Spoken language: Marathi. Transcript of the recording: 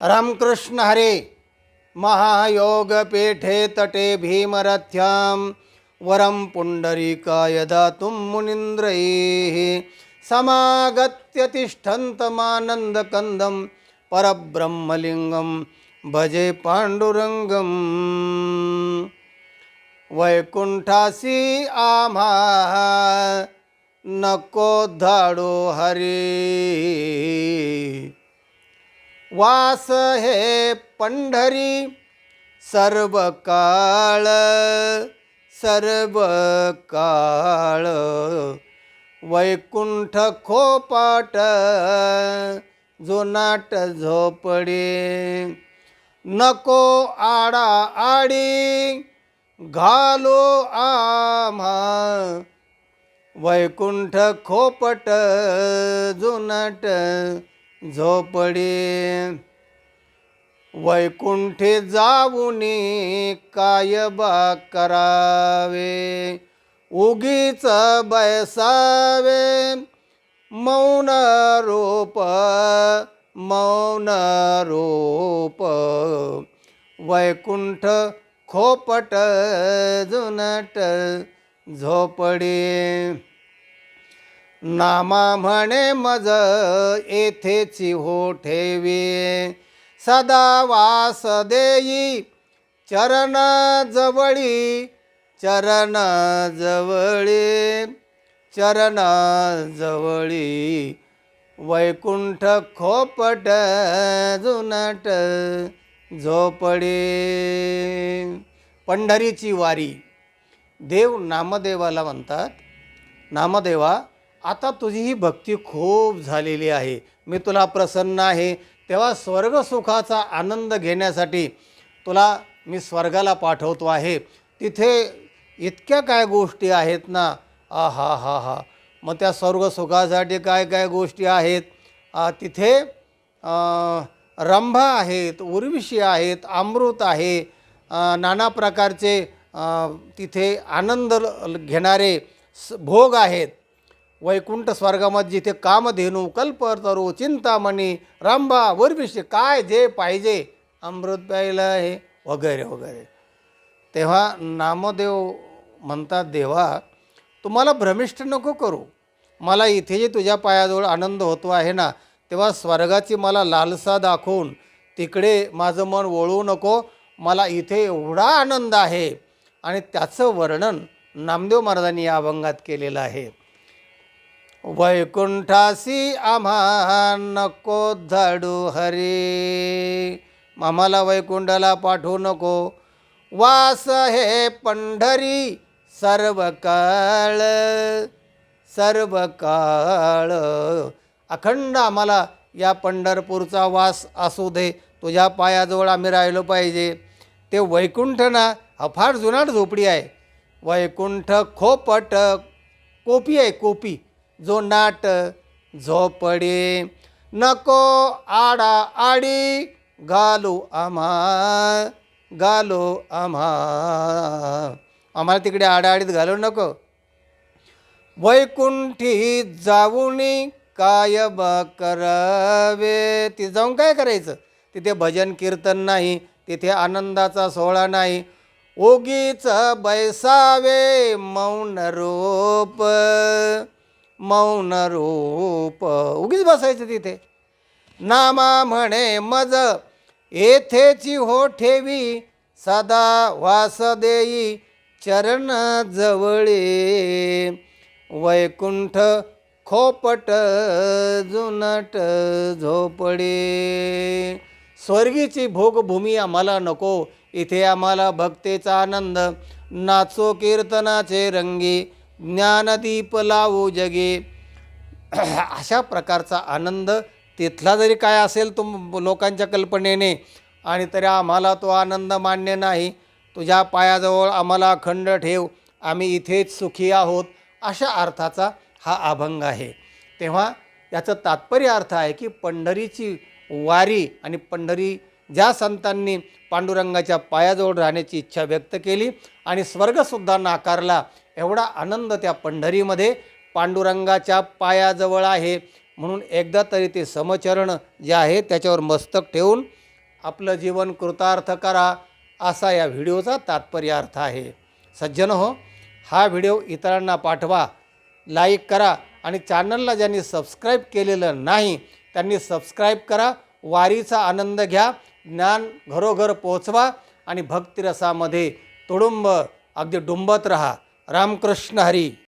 रामकृष्ण हरे. महायोग पीठे तटे भीमरथ्यां वरं पुंडरीकाय दातुं मुनीन्द्रैः समागत्य तिष्ठन्तमानन्दकन्दं परब्रह्मलिङ्गं भजे पाण्डुरङ्गम्. वैकुंठासी आम्हा नको धाडो हरी, वास हे पंढरी सर्व काळ वैकुंठ खोपाट जुनाट झोपडी. नको आडा आडी घालो आम्हा, वैकुंठ खोपट जुनाट झोपडी. वैकुंठे जाऊनी काय बा करावे, उगीच बैसावे मौन रूप वैकुंठ खोपट जुनाट झोपडी. नामा म्हणे मज येथेची हो ठेवी, सदा वास देई चरण जवळी वैकुंठ खोपट जुनाट झोपडी. पंढरीची वारी. देव नामदेवाला म्हणतात, नामदेवा आता तुझी ही भक्ती खूप झालेली आहे, मी तुला प्रसन्न आहे, तेव्हा स्वर्गसुखाचा आनंद घेण्यासाठी तुला मी स्वर्गाला पाठवतो आहे. तिथे इतक्या काय गोष्टी आहेत ना, हा हा हा. मग त्या स्वर्गसुखासाठी काय काय गोष्टी आहेत. तिथे रंभा आहेत, उर्वशी आहेत, अमृत आहे, नाना प्रकारचे तिथे आनंद घेणारे भोग आहेत. वैकुंठ स्वर्गामध्ये जिथे कामधेनू, कल्पतरू, चिंतामणी, रांबा, उर्वशी काय जे पाहिजे, अमृत प्यायला आहे वगैरे वगैरे. तेव्हा नामदेव म्हणतात, देवा तुम्हाला भ्रमिष्ट नको करू, मला इथे जे तुझ्या पायाजवळ आनंद होतो आहे ना, तेव्हा स्वर्गाची मला लालसा दाखवून तिकडे माझं मन वळवू नको. मला इथे एवढा आनंद आहे आणि त्याचं वर्णन नामदेव महाराजांनी या अभंगात केलेलं आहे. वैकुंठासी आम्हा नको धाडू हरी, आम्हाला वैकुंठाला पाठवू नको. वास हे पंढरी सर्व काळ अखंड आम्हाला या पंढरपूरचा वास असू दे, तुझ्या पायाजवळ आम्ही राहिलो पाहिजे. ते वैकुंठ ना हा फार जुनाट झोपडी आहे. वैकुंठ खोपट कोपी आहे, कोपी जो नाट झोपडी. नको आडा आडी घालू आम्हा, आम्हाला तिकडे आडाआडीत घालू नको. वैकुंठी जाऊनी काय बा करावे, तिथे जाऊन काय करायचं. तिथे भजन कीर्तन नाही, तिथे आनंदाचा सोहळा नाही. ओगीच बैसावे मौन रूप उगीच बसायचं तिथे. नामा म्हणे मज येथेची हो ठेवी, सदा वास देई चरण जवळे. वैकुंठ खोपट जुनाट झोपडी. स्वर्गीची भोगभूमी आम्हाला नको, इथे आम्हाला भक्तेचा आनंद. नाचो कीर्तनाचे रंगी, ज्ञानदीप लावू जगे. अशा प्रकारचा आनंद तिथला जरी काय असेल लोकांच्या कल्पनेने, आणि तरी आम्हाला तो आनंद मान्य नाही. तुझ्या पायाजवळ आम्हाला अखंड ठेव, आम्ही इथेच सुखी आहोत, अशा अर्थाचा हा अभंग आहे. तेव्हा याचं तात्पर्य अर्थ आहे की पंढरीची वारी आणि पंढरी ज्या संतांनी पांडुरंगाच्या पायाजवळ राहण्याची इच्छा व्यक्त केली आणि स्वर्गसुद्धा नाकारला, एवढा आनंद त्या पंढरीमध्ये पांडुरंगाच्या पायाजवळ आहे. म्हणून एकदा तरी ते समचरण जे आहे त्याच्यावर मस्तक ठेवून आपलं जीवन कृतार्थ करा, असा या व्हिडिओचा तात्पर्य अर्थ आहे. सज्जन हो, हा व्हिडिओ इतरांना पाठवा, लाईक करा आणि चॅनलला ज्यांनी सबस्क्राईब केलेलं नाही त्यांनी सबस्क्राईब करा. वारीचा आनंद घ्या, ज्ञान घरोघर पोहोचवा आणि भक्तिरसामध्ये तुडुंब अगदी डुंबत रहा. रामकृष्ण हरी.